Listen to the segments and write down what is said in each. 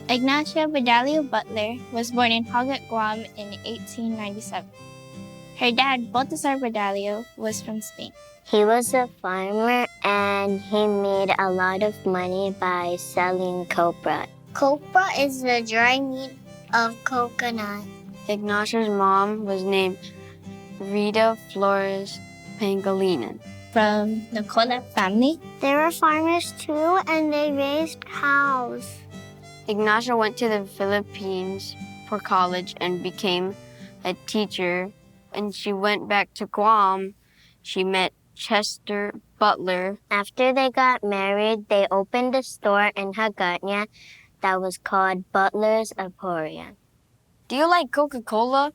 Ignacia Bordallo Butler was born in Hagat, Guam in 1897. Her dad, Baltasar Bordallo, was from Spain. He was a farmer and he made a lot of money by selling copra. Copra is the dry meat of coconut. Ignacia's mom was named Rita Flores Pangilinan. From the Colap family. They were farmers too, and they raised cows. Ignacia went to the Philippines for college and became a teacher. And she went back to Guam. She met Chester Butler. After they got married, they opened a store in Hagåtña that was called Butler's Emporium. Do you like Coca-Cola?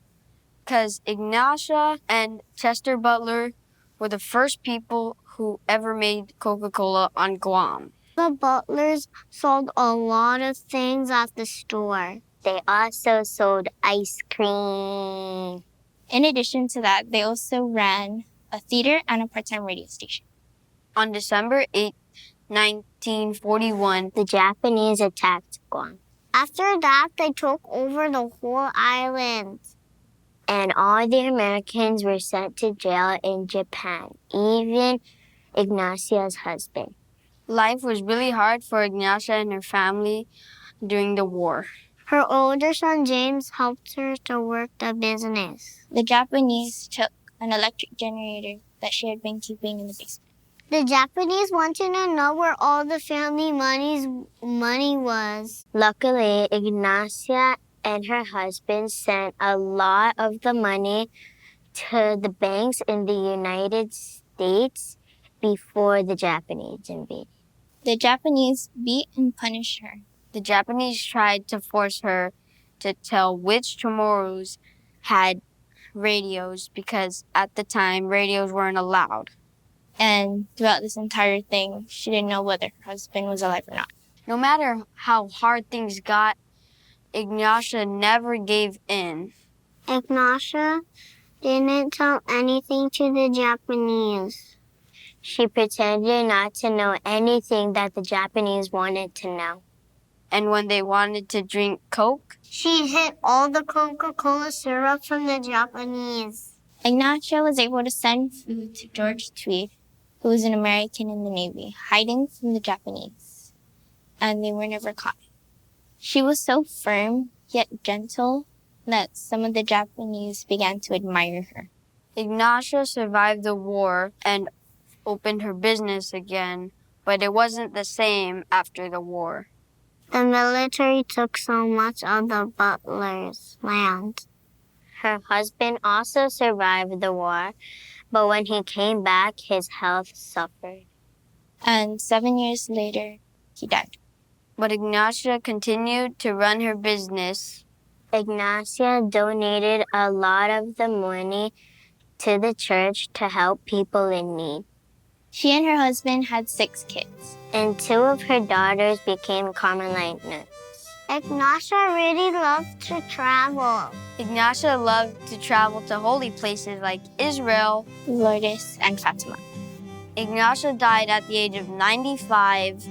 Because Ignacia and Chester Butler were the first people who ever made Coca-Cola on Guam. The Butlers sold a lot of things at the store. They also sold ice cream. In addition to that, they also ran a theater and a part-time radio station. On December 8, 1941, the Japanese attacked Guam. After that, they took over the whole island. And all the Americans were sent to jail in Japan, even Ignacia's husband. Life was really hard for Ignacia and her family during the war. Her older son, James, helped her to work the business. The Japanese took an electric generator that she had been keeping in the basement. The Japanese wanted to know where all the family money was. Luckily, Ignacia and her husband sent a lot of the money to the banks in the United States before the Japanese invaded. The Japanese beat and punished her. The Japanese tried to force her to tell which Chamorus had radios because at the time, radios weren't allowed. And throughout this entire thing, she didn't know whether her husband was alive or not. No matter how hard things got, Ignacia never gave in. Ignacia didn't tell anything to the Japanese. She pretended not to know anything that the Japanese wanted to know. And when they wanted to drink Coke, she hid all the Coca-Cola syrup from the Japanese. Ignacia was able to send food to George Tweed, who was an American in the Navy, hiding from the Japanese. And they were never caught. She was so firm, yet gentle, that some of the Japanese began to admire her. Ignacia survived the war and opened her business again, but it wasn't the same after the war. The military took so much of the Butler's land. Her husband also survived the war, but when he came back, his health suffered. And 7 years later, he died. But Ignacia continued to run her business. Ignacia donated a lot of the money to the church to help people in need. She and her husband had 6 kids. And 2 of her daughters became Carmelites. Ignacia really loved to travel. Ignacia loved to travel to holy places like Israel, Lourdes, and Fatima. Ignacia died at the age of 95,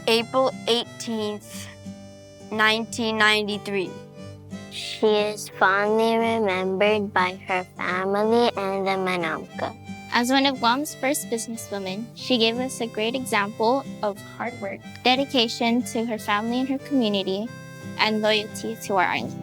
April 18th, 1993. She is fondly remembered by her family and the Manamka. As one of Guam's first businesswomen, she gave us a great example of hard work, dedication to her family and her community, and loyalty to our island.